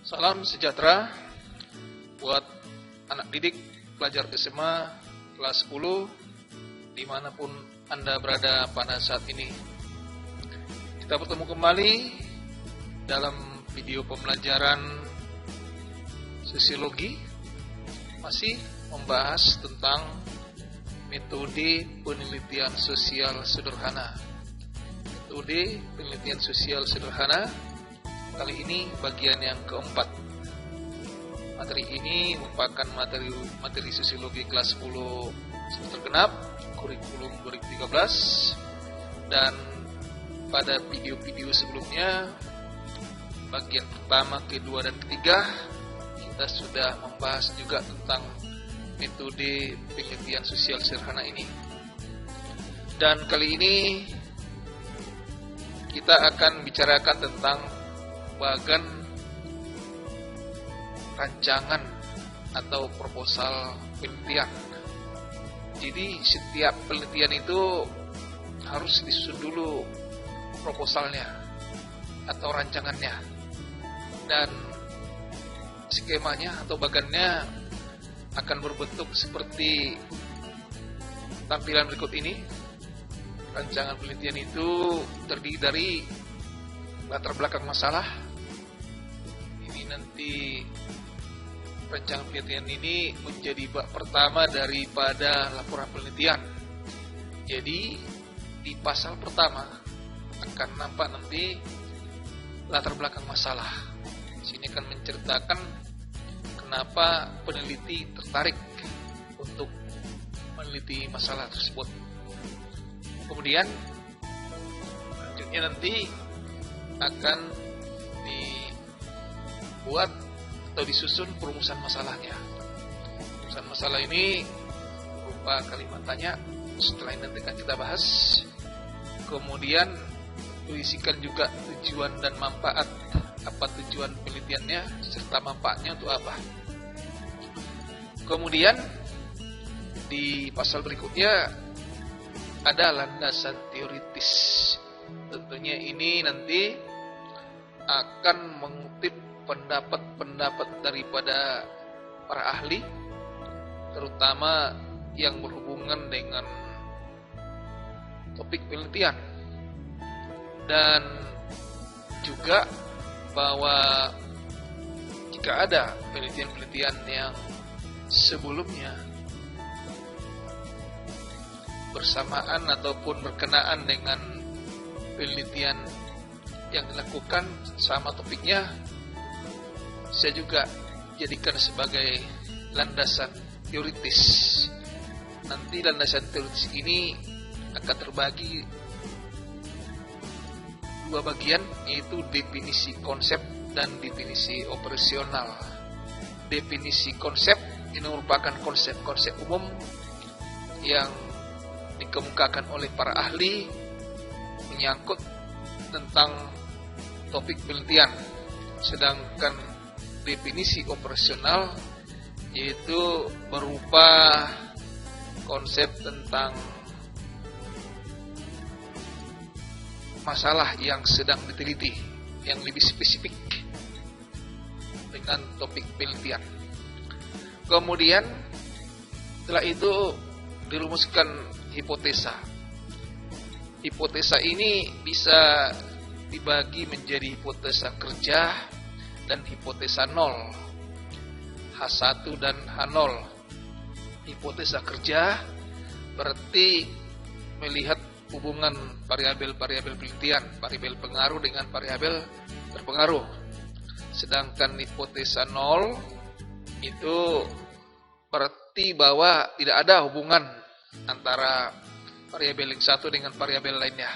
Salam sejahtera buat anak didik pelajar SMA kelas 10 dimanapun Anda berada pada saat ini. Kita bertemu kembali dalam video pembelajaran sosiologi, masih membahas tentang metode penelitian sosial sederhana. Metode penelitian sosial sederhana kali ini bagian yang keempat. Materi ini merupakan materi sosiologi kelas 10 semester genap kurikulum 2013, dan pada video-video sebelumnya bagian pertama, kedua, dan ketiga kita sudah membahas juga tentang metode penelitian sosial sederhana ini. Dan kali ini kita akan bicarakan tentang bagian rancangan atau proposal penelitian. Jadi setiap penelitian itu harus disusun dulu proposalnya atau rancangannya, dan skemanya atau bagannya akan berbentuk seperti tampilan berikut ini. Rancangan penelitian itu terdiri dari latar belakang masalah. Ini nanti rancangan penelitian ini menjadi bab pertama daripada laporan penelitian. Jadi di pasal pertama akan nampak nanti latar belakang masalah. Sini akan menceritakan kenapa peneliti tertarik untuk meneliti masalah tersebut. Kemudian selanjutnya nanti akan dibuat atau disusun perumusan masalahnya. Perumusan masalah ini berupa kalimat tanya, setelah ini nanti akan kita bahas. Kemudian diisikan juga tujuan dan manfaat, apa tujuan penelitiannya serta manfaatnya untuk apa. Kemudian di pasal berikutnya ada landasan teoritis. Tentunya ini nanti akan mengutip pendapat-pendapat daripada para ahli, terutama yang berhubungan dengan topik penelitian, dan juga bahwa jika ada penelitian-penelitian yang sebelumnya bersamaan ataupun berkenaan dengan penelitian yang dilakukan sama topiknya, saya juga jadikan sebagai landasan teoritis. Nanti landasan teoritis ini akan terbagi dua bagian, yaitu definisi konsep dan definisi operasional. Definisi konsep ini merupakan konsep-konsep umum yang dikemukakan oleh para ahli menyangkut tentang topik penelitian. Sedangkan definisi operasional yaitu berupa konsep tentang masalah yang sedang diteliti, yang lebih spesifik dengan topik penelitian. Kemudian setelah itu dirumuskan hipotesa. Hipotesa ini bisa dibagi menjadi hipotesa kerja dan hipotesa nol, H1 dan H0. Hipotesa kerja berarti melihat hubungan variabel-variabel penelitian, variabel pengaruh dengan variabel terpengaruh. Sedangkan hipotesa nol itu berarti bahwa tidak ada hubungan antara variabel yang satu dengan variabel lainnya.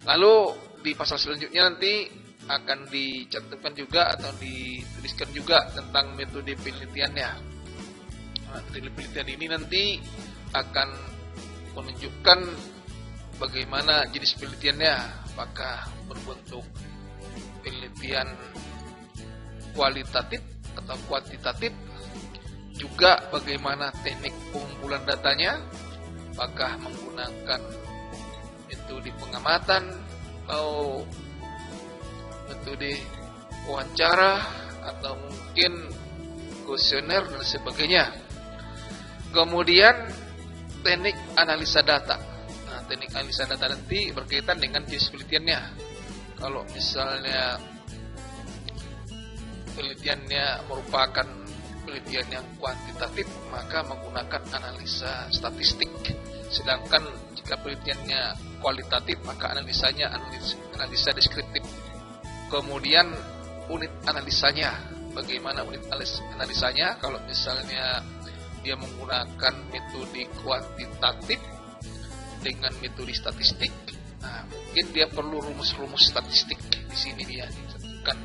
Lalu di pasal selanjutnya nanti akan dicantumkan juga atau dituliskan juga tentang metode penelitiannya. Metode penelitian ini nanti akan menunjukkan bagaimana jenis penelitiannya, apakah berbentuk penelitian kualitatif atau kuantitatif, juga bagaimana teknik pengumpulan datanya, apakah menggunakan metode pengamatan atau metode wawancara atau mungkin kuesioner dan sebagainya. Kemudian teknik analisa data. Nah, teknik analisa data nanti berkaitan dengan jenis penelitiannya. Kalau misalnya penelitiannya merupakan penelitian yang kuantitatif, maka menggunakan analisa statistik. Sedangkan jika penelitiannya kualitatif, maka analisanya analisa deskriptif. Kemudian unit analisanya, bagaimana unit analisanya? Kalau misalnya dia menggunakan metode kuantitatif dengan metode statistik, nah mungkin dia perlu rumus-rumus statistik. Di sini dia disebutkan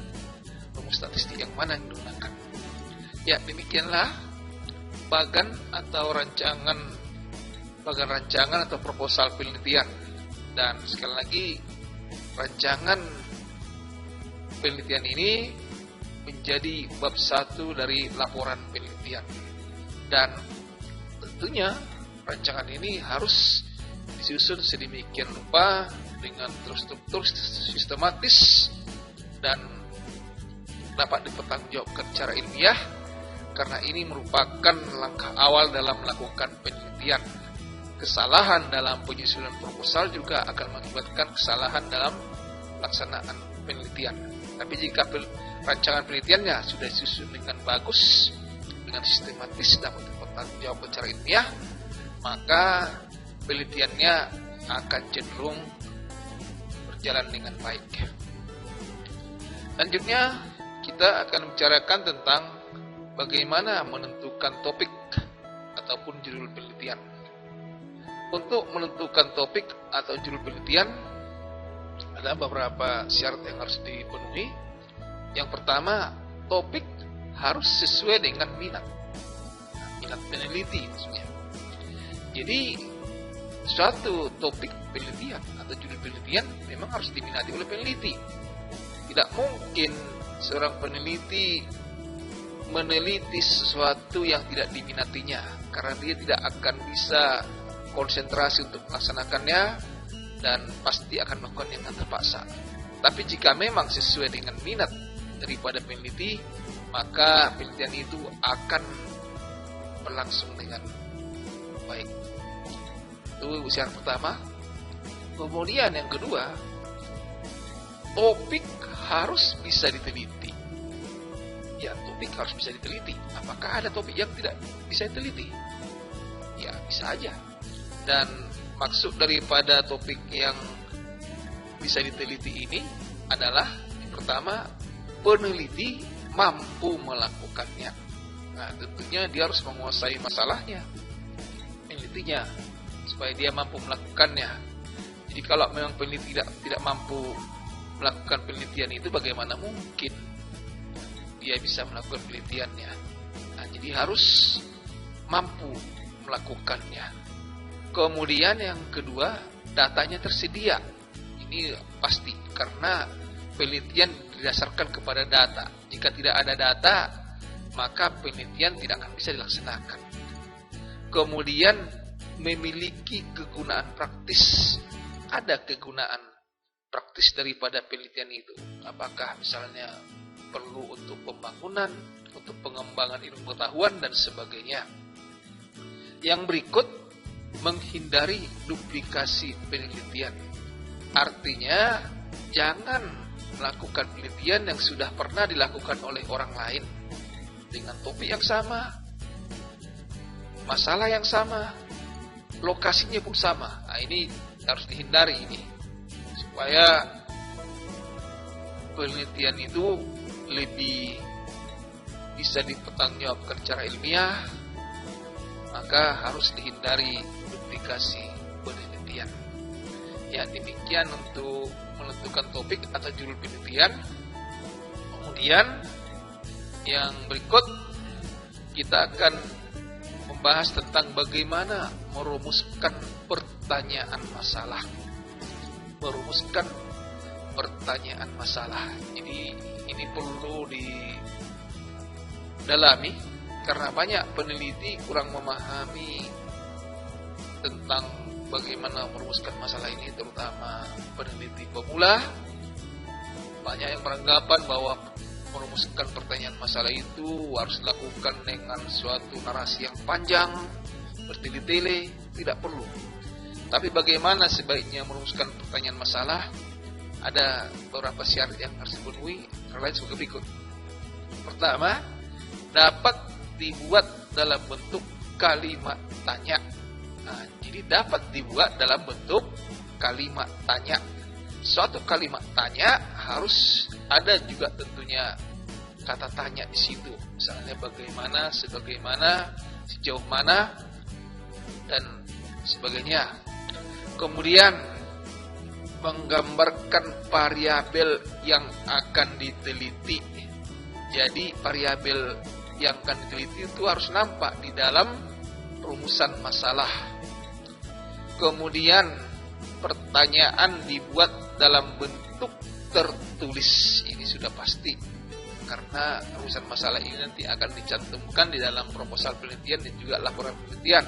rumus statistik yang mana yang digunakan. Ya, demikianlah bagan rancangan atau proposal penelitian. Dan sekali lagi, rancangan penelitian ini menjadi bab 1 dari laporan penelitian. Dan tentunya rancangan ini harus disusun sedemikian rupa dengan terstruktur sistematis dan dapat dipertanggungjawabkan secara ilmiah, karena ini merupakan langkah awal dalam melakukan penelitian. Kesalahan dalam penyusunan proposal juga akan mengakibatkan kesalahan dalam pelaksanaan penelitian. Tapi jika rancangan penelitiannya sudah disusun dengan bagus, dengan sistematis, dapat dipertanggungjawabkan secara ilmiah, maka penelitiannya akan cenderung berjalan dengan baik. Selanjutnya, kita akan membicarakan tentang bagaimana menentukan topik ataupun judul penelitian. Untuk menentukan topik atau judul penelitian, ada beberapa syarat yang harus dipenuhi. Yang pertama, topik harus sesuai dengan minat peneliti maksudnya. Jadi, suatu topik penelitian atau judul penelitian memang harus diminati oleh peneliti. Tidak mungkin seorang peneliti meneliti sesuatu yang tidak diminatinya, karena dia tidak akan bisa konsentrasi untuk melaksanakannya dan pasti akan melakukan yang terpaksa. Tapi jika memang sesuai dengan minat daripada peneliti, maka penelitian itu akan berlangsung dengan baik. Itu syarat pertama. Kemudian yang kedua, topik harus bisa diteliti. Ya, topik harus bisa diteliti. Apakah ada topik yang tidak bisa diteliti? Ya, bisa aja. Dan maksud daripada topik yang bisa diteliti ini adalah yang pertama, peneliti mampu melakukannya. Nah, tentunya dia harus menguasai masalahnya, penelitinya, supaya dia mampu melakukannya. Jadi kalau memang peneliti tidak mampu melakukan penelitian itu, bagaimana mungkin dia bisa melakukan penelitiannya? Nah, jadi harus mampu melakukannya. Kemudian yang kedua, datanya tersedia. Ini pasti, karena penelitian didasarkan kepada data. Jika tidak ada data, maka penelitian tidak akan bisa dilaksanakan. Kemudian memiliki kegunaan praktis. Ada kegunaan praktis daripada penelitian itu. Apakah misalnya perlu untuk pembangunan, untuk pengembangan ilmu pengetahuan dan sebagainya. Yang berikut, menghindari duplikasi penelitian. Artinya, jangan melakukan penelitian yang sudah pernah dilakukan oleh orang lain dengan topik yang sama, masalah yang sama, lokasinya pun sama. Nah, ini harus dihindari ini, supaya penelitian itu lebih bisa dipertanggungjawabkan secara ilmiah. Maka harus dihindari duplikasi penelitian. Ya, demikian untuk menentukan topik atau judul penelitian. Kemudian yang berikut, kita akan membahas tentang bagaimana merumuskan pertanyaan masalah. Merumuskan pertanyaan masalah. Jadi ini perlu didalami, karena banyak peneliti kurang memahami tentang bagaimana merumuskan masalah ini, terutama peneliti pemula. Banyak yang beranggapan bahwa merumuskan pertanyaan masalah itu harus dilakukan dengan suatu narasi yang panjang, bertele-tele, tidak perlu. Tapi bagaimana sebaiknya merumuskan pertanyaan masalah? Ada beberapa syarat yang harus dipenuhi, antara lain sebagai berikut. Pertama, dapat dibuat dalam bentuk kalimat tanya. Nah, jadi dapat dibuat dalam bentuk kalimat tanya. Suatu kalimat tanya harus ada juga tentunya kata tanya di situ. Misalnya bagaimana, sebagaimana, sejauh mana, dan sebagainya. Kemudian menggambarkan variabel yang akan diteliti. Jadi variabel yang akan diteliti itu harus nampak di dalam rumusan masalah. Kemudian pertanyaan dibuat dalam bentuk tertulis. Ini sudah pasti, karena rumusan masalah ini nanti akan dicantumkan di dalam proposal penelitian dan juga laporan penelitian.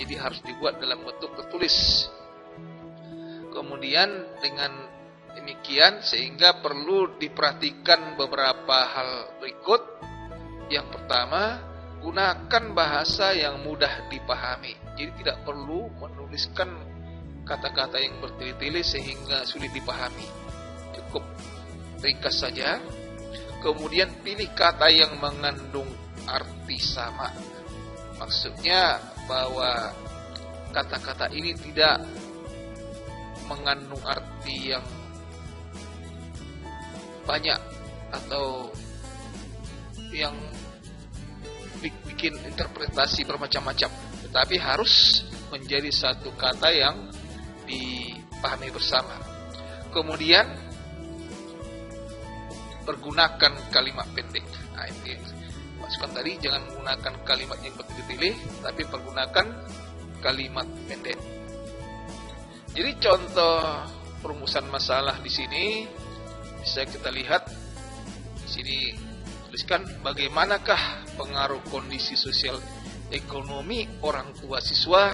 Jadi harus dibuat dalam bentuk tertulis. Kemudian dengan demikian sehingga perlu diperhatikan beberapa hal berikut. Yang pertama, gunakan bahasa yang mudah dipahami. Jadi tidak perlu menuliskan kata-kata yang bertele-tele sehingga sulit dipahami. Cukup ringkas saja. Kemudian pilih kata yang mengandung arti sama. Maksudnya bahwa kata-kata ini tidak mengandung arti yang banyak atau yang bikin interpretasi bermacam-macam, tetapi harus menjadi satu kata yang dipahami bersama. Kemudian pergunakan kalimat pendek. Nah, ini masukkan tadi, jangan menggunakan kalimat yang bertele-tele, tapi pergunakan kalimat pendek. Jadi contoh perumusan masalah di sini bisa kita lihat di sini, tuliskan bagaimanakah pengaruh kondisi sosial ekonomi orang tua siswa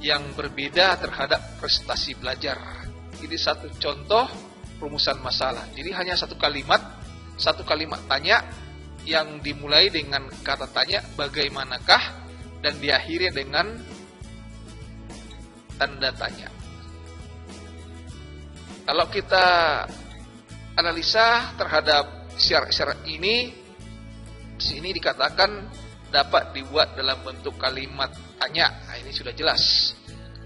yang berbeda terhadap prestasi belajar. Ini satu contoh perumusan masalah. Jadi hanya satu kalimat tanya yang dimulai dengan kata tanya bagaimanakah dan diakhiri dengan tanda tanya. Kalau kita analisa terhadap syarat-syarat ini, di sini dikatakan dapat dibuat dalam bentuk kalimat tanya. Nah, ini sudah jelas.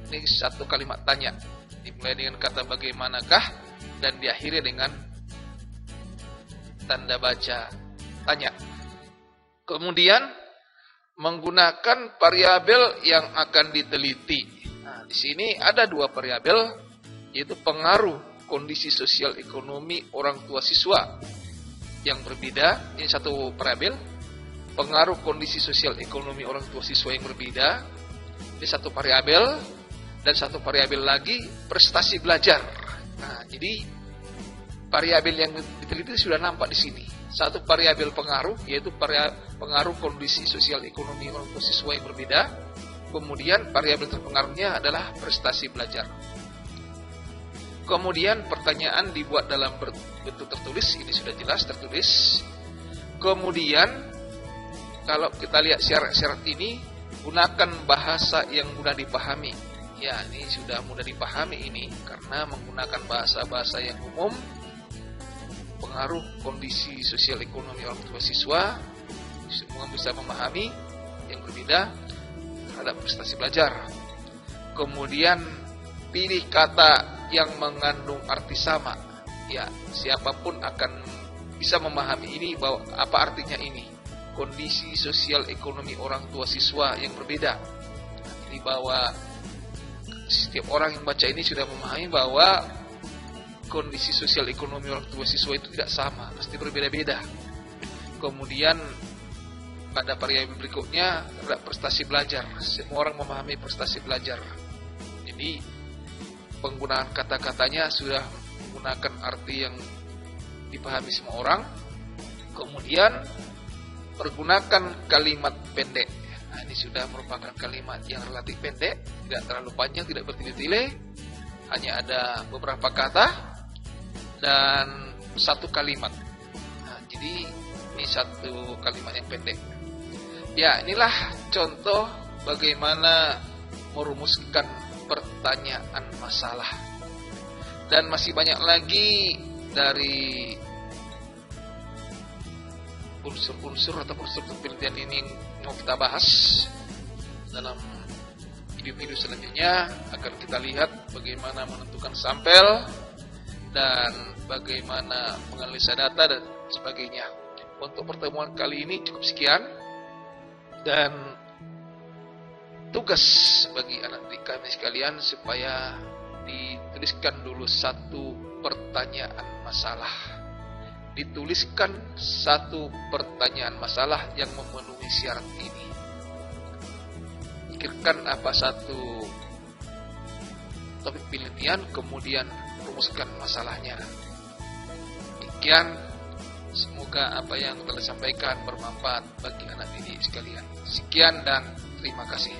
Ini satu kalimat tanya, dimulai dengan kata bagaimanakah dan diakhiri dengan tanda baca tanya. Kemudian menggunakan variabel yang akan diteliti. Nah, di sini ada dua variabel, yaitu pengaruh kondisi sosial ekonomi orang tua siswa yang berbeda. Ini satu variabel, pengaruh kondisi sosial ekonomi orang tua siswa yang berbeda. Ini satu variabel, dan satu variabel lagi prestasi belajar. Nah, jadi variabel yang diteliti sudah nampak di sini. Satu variabel pengaruh, yaitu pengaruh kondisi sosial ekonomi orang tua siswa yang berbeda. Kemudian variabel terpengaruhnya adalah prestasi belajar. Kemudian pertanyaan dibuat dalam bentuk tertulis, ini sudah jelas tertulis. Kemudian kalau kita lihat syarat-syarat ini, gunakan bahasa yang mudah dipahami. Ya, ini sudah mudah dipahami ini karena menggunakan bahasa-bahasa yang umum. Pengaruh kondisi sosial ekonomi orang tua siswa, semua bisa memahami yang berbeda terhadap prestasi belajar. Kemudian pilih kata yang mengandung arti sama. Ya, siapapun akan bisa memahami ini, bahwa apa artinya ini. Kondisi sosial ekonomi orang tua siswa yang berbeda. Jadi bahwa setiap orang yang baca ini sudah memahami bahwa kondisi sosial ekonomi orang tua siswa itu tidak sama, pasti berbeda-beda. Kemudian pada variabel berikutnya terhadap prestasi belajar. Semua orang memahami prestasi belajar. Jadi penggunaan kata-katanya sudah menggunakan arti yang dipahami semua orang. Kemudian pergunakan kalimat pendek. Nah, ini sudah merupakan kalimat yang relatif pendek, tidak terlalu panjang, tidak bertele-tele, hanya ada beberapa kata dan satu kalimat. Nah, Jadi ini satu kalimat yang pendek. Ya, inilah contoh bagaimana merumuskan pertanyaan masalah. Dan masih banyak lagi dari unsur-unsur atau struktur penelitian ini yang mau kita bahas dalam video-video selanjutnya. Akan kita lihat bagaimana menentukan sampel dan bagaimana menganalisa data dan sebagainya. Untuk pertemuan kali ini cukup sekian, dan tugas bagi anak didik kami sekalian supaya dituliskan dulu satu pertanyaan masalah. Dituliskan satu pertanyaan masalah yang memenuhi syarat ini. Pikirkan apa satu topik penelitian, kemudian rumuskan masalahnya. Demikian, semoga apa yang telah disampaikan bermanfaat bagi anak didik sekalian. Sekian dan terima kasih.